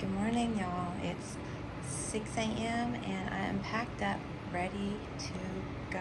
Good morning, y'all. It's 6 a.m. and I am packed up, ready to go.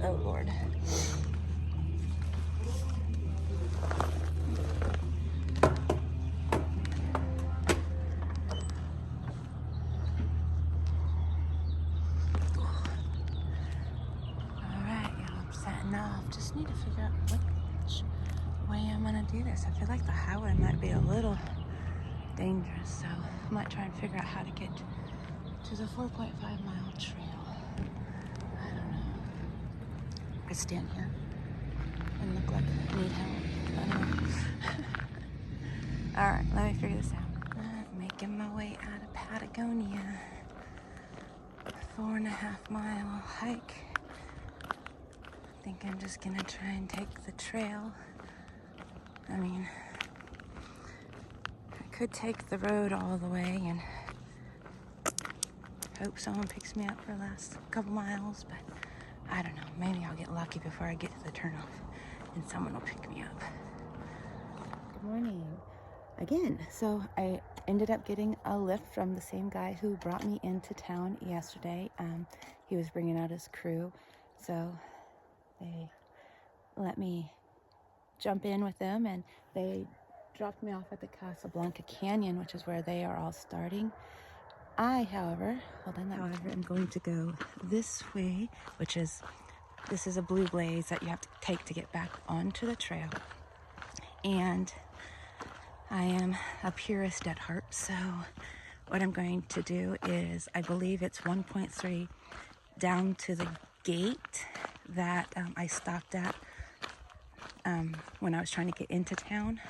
Oh, Lord. Alright, y'all, I'm setting off. Just need to figure out which way I'm gonna do this. I feel like the highway might be a little dangerous, so I might try and figure out how to get to the 4.5-mile trail. I don't know. I stand here and look like I need help. I don't know. Alright, let me figure this out. Making my way out of Patagonia. 4.5-mile hike. I think I'm just gonna try and take the trail. I mean, I could take the road all the way and hope someone picks me up for the last couple miles, but I don't know. Maybe I'll get lucky before I get to the turnoff and someone will pick me up. Good morning. Again, so I ended up getting a lift from the same guy who brought me into town yesterday. He was bringing out his crew, so they let me jump in with them, and they dropped me off at the Casablanca Canyon, which is where they are all starting. I, however, am going to go this way, this is a blue blaze that you have to take to get back onto the trail. And I am a purist at heart, so what I'm going to do is, I believe it's 1.3 down to the gate that I stopped at when I was trying to get into town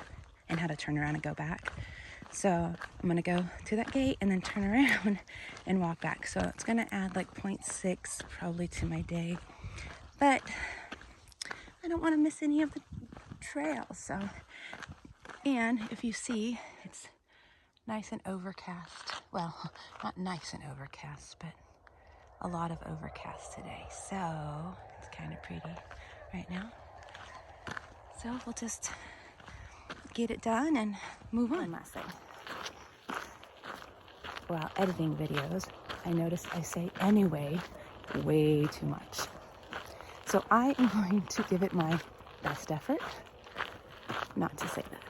and had to turn around and go back. So I'm gonna go to that gate and then turn around and walk back. So it's gonna add like 0.6 probably to my day, but I don't want to miss any of the trails. So, and if you see, it's nice and overcast. Well, not nice and overcast, but a lot of overcast today. So it's kind of pretty right now. So we'll just get it done and move on. One last thing. While editing videos, I noticed I say anyway way too much. So I am going to give it my best effort not to say that.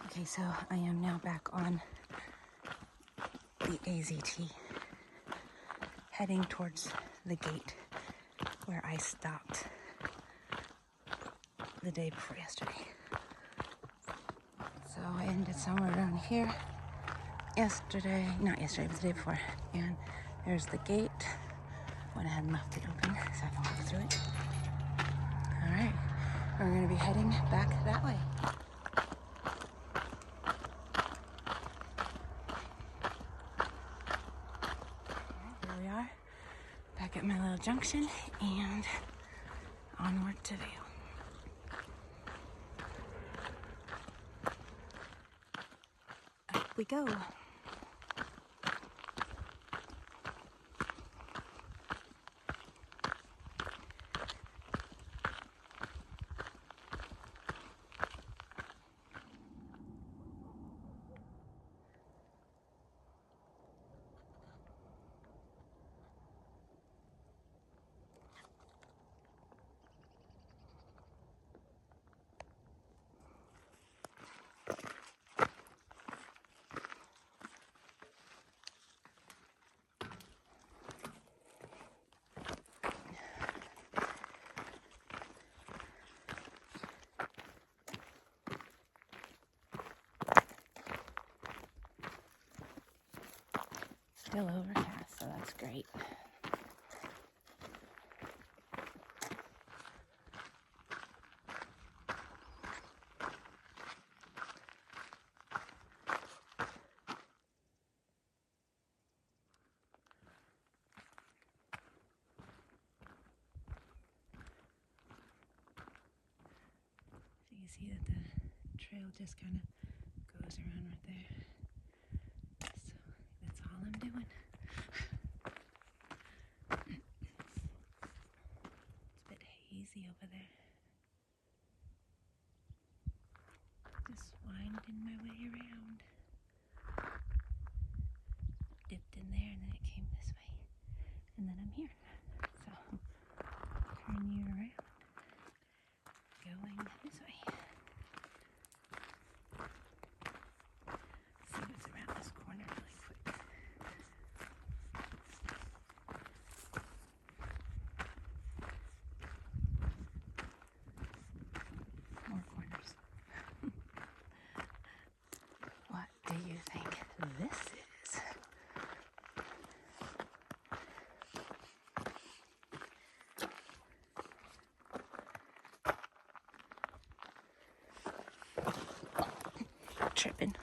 Okay, so I am now back on the AZT, heading towards the gate where I stopped the day before yesterday. So I ended somewhere around here not yesterday, but the day before. And there's the gate. Went ahead and left it open so I can walk through it. All right, we're gonna be heading back that way. Here we are, back at my little junction and onward to Vail. Up we go. still overcast, so that's great. So you see that the trail just kind of goes around right there. So that's all I'm doing. It's a bit hazy over there. Just winding my way around. Dipped in there and then it came this way. And then I'm here. So turn you around. Going this way. See what's around this corner really quick. More corners. What do you think this is? Tripping.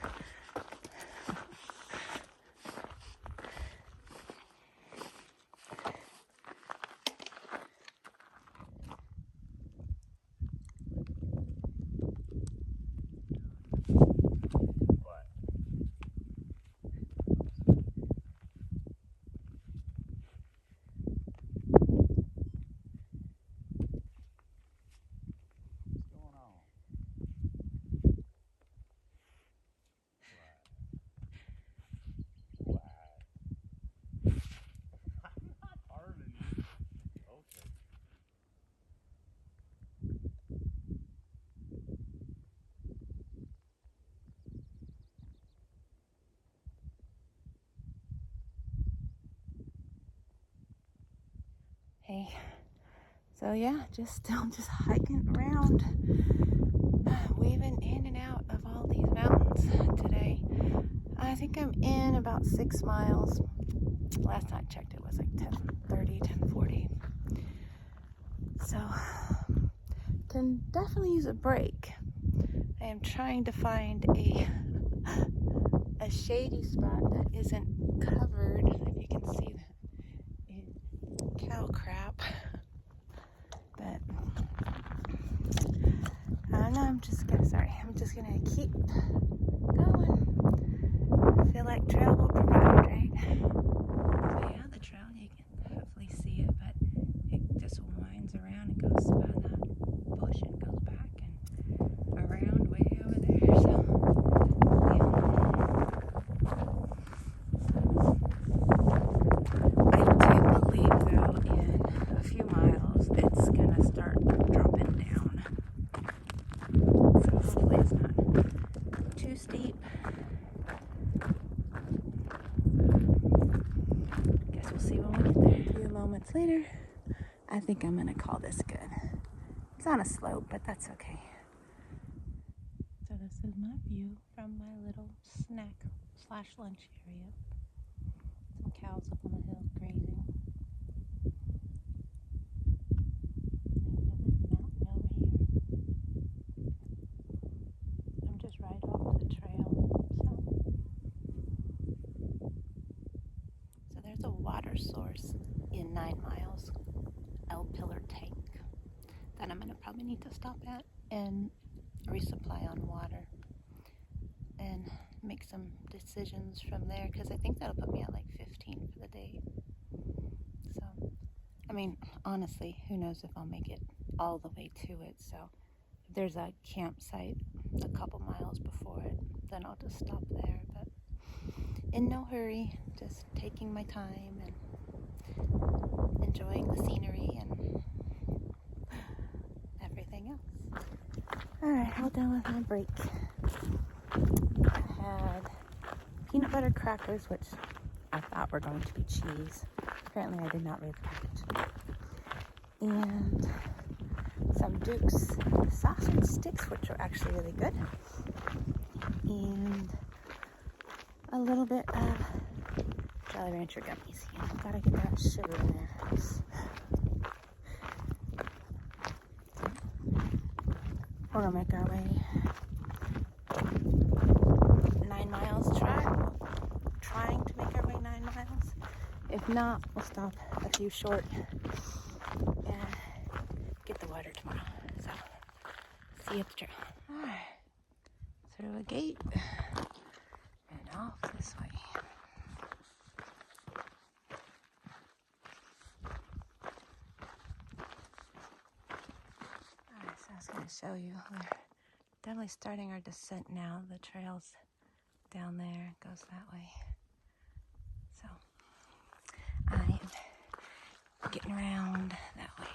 Hey, so yeah, just hiking around, weaving in and out of all these mountains today. I think I'm in about 6 miles. Last time I checked, it was like 10:30, 10:40. So, can definitely use a break. I am trying to find a shady spot that isn't covered, if you can see that, in cow crap. But I don't know, I'm just gonna keep going. I feel like trail will provide, right? So yeah, the trail, you can hopefully see it, but it just winds around and goes by that bush and goes back and around way over there. So yeah. I do believe though in a few miles it's gonna start dropping down. So hopefully it's not too steep. Guess we'll see when we get there. A few moments later, I think I'm gonna call this good. It's on a slope, but that's okay. So this is my view from my little snack/lunch area. Some cows up on the hill grazing. I'm just right off the trail. So there's a water source in 9 miles, El Pillar Tank, that I'm gonna probably need to stop at and resupply on water and make some decisions from there, because I think that'll put me at like 15 for the day. So, I mean, honestly, who knows if I'll make it all the way to it. So if there's a campsite a couple miles before it, then I'll just stop there. But in no hurry, just taking my time and enjoying the scenery and everything else. Alright, all done with my break. I had peanut butter crackers, which I thought were going to be cheese. Apparently I did not read the package. And some Duke's sausage sticks, which are actually really good. And a little bit of Jolly Rancher gummies. You know, gotta get that sugar in there. We're gonna make our way 9 miles. Trying to make our way 9 miles. If not, we'll stop a few short and get the water tomorrow. So, see you at the trail. Alright, through a gate and off this way. Alright, so I was going to show you. We're definitely starting our descent now. The trail's down there, it goes that way. So, I'm getting around that way.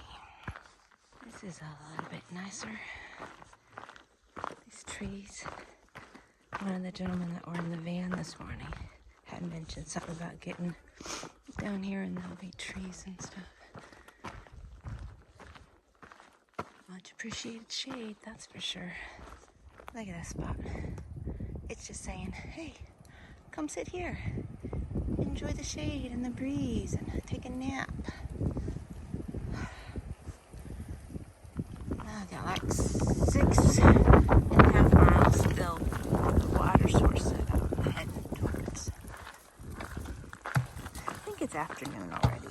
This is a little bit nicer. These trees. One of the gentlemen that were in the van this morning had mentioned something about getting down here and there'll be trees and stuff. Much appreciated shade, that's for sure. Look at this spot. It's just saying, hey, come sit here. Enjoy the shade and the breeze and take a nap. I got like 6.5 miles still. The water source that I'm heading towards. I think it's afternoon already.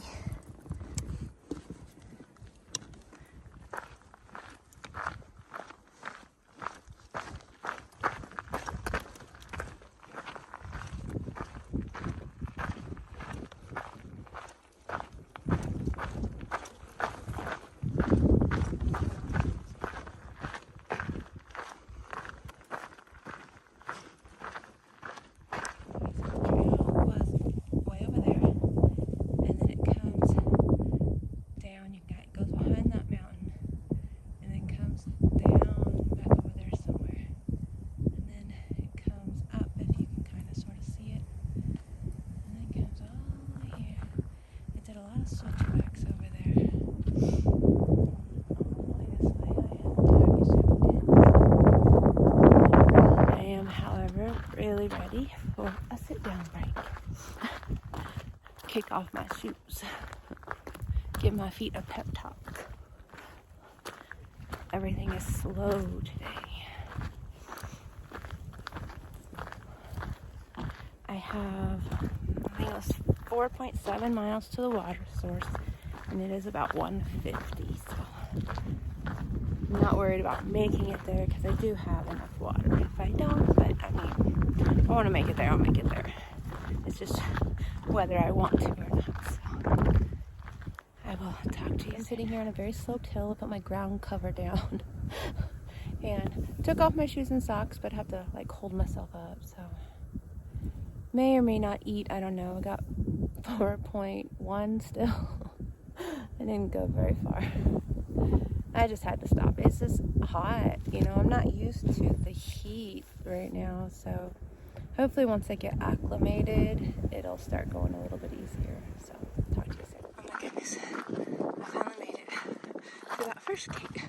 Really ready for a sit-down break. Kick off my shoes. Give my feet a pep talk. Everything is slow today. I think it was 4.7 miles to the water source, and it is about 150, so I'm not worried about making it there because I do have enough water. If I don't, but I mean, if I want to make it there, I'll make it there. It's just whether I want to or not. So I will talk to you. I'm sitting here on a very sloped hill. I put my ground cover down and took off my shoes and socks, but have to like hold myself up. So may or may not eat. I don't know. I got 4.1 still. I didn't go very far. I just had to stop. It's just hot, you know. I'm not used to the heat right now, so hopefully once I get acclimated, it'll start going a little bit easier. So, talk to you soon. Oh my goodness. I finally made it to that first gate.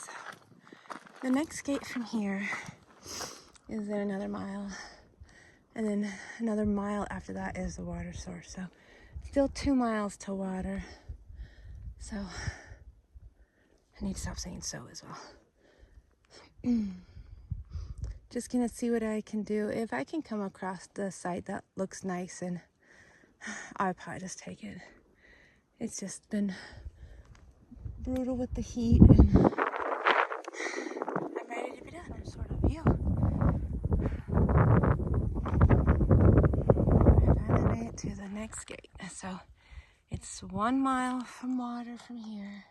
So, the next gate from here is then another mile. And then another mile after that is the water source. So, still 2 miles to water. So, I need to stop saying so as well. Just gonna see what I can do. If I can come across the site that looks nice, and I'll probably just take it. It's just been brutal with the heat, and I'm ready to be done. Some sort of view. I finally made it to the next gate. So it's 1 mile from water from here.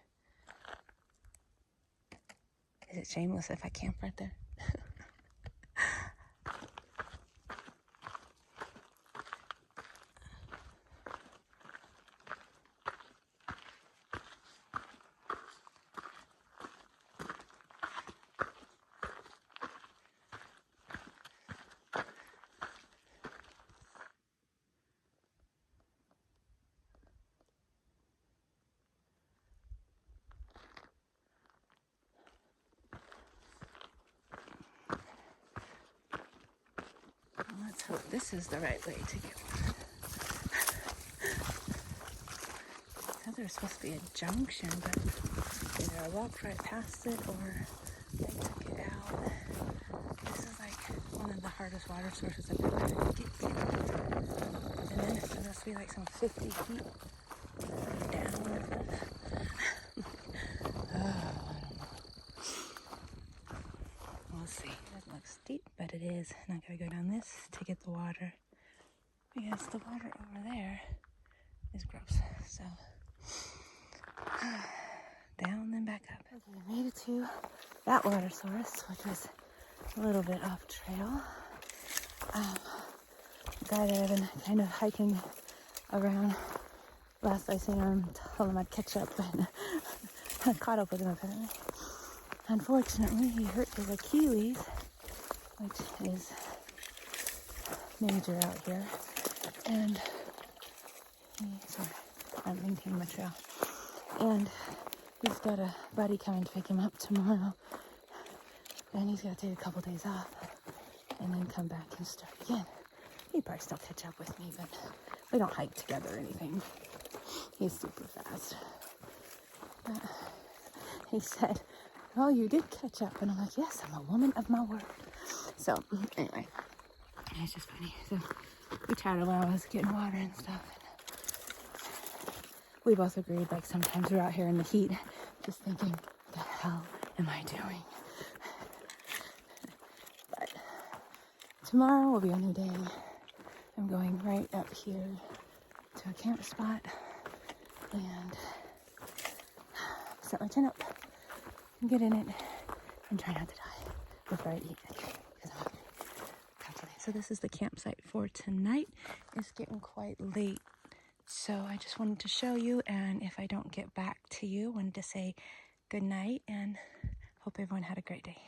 Is it shameless if I camp right there? hope this is the right way to get water. I thought there was supposed to be a junction, but either I walked right past it or they took it out. This is like one of the hardest water sources I've ever had to get to. And then it's supposed to be like some 50 feet down. Oh, I don't know. We'll see. It doesn't look steep, but it is. And I gotta go down this to get the water. Because the water over there is gross. So, down and back up. Okay, we made it to that water source, which was a little bit off trail. The guy that I've been kind of hiking around, last I seen him, told him I'd catch up, but I caught up with him apparently. Unfortunately, he hurt his Achilles, which is major out here. And sorry, I'm maintaining my trail. And he's got a buddy coming to pick him up tomorrow. And he's got to take a couple days off and then come back and start again. He'd probably still catch up with me, but we don't hike together or anything. He's super fast. He said, "Oh, you did catch up." And I'm like, "Yes, I'm a woman of my word." So, anyway, it's just funny. So, we chatted while I was getting water and stuff. And we both agreed, like, sometimes we're out here in the heat just thinking, what the hell am I doing? But tomorrow will be a new day. I'm going right up here to a camp spot and set my tent up and get in it and try not to die before I eat because I'm hungry. So this is the campsite for tonight. It's getting quite late, so I just wanted to show you, and if I don't get back to you, wanted to say good night and hope everyone had a great day.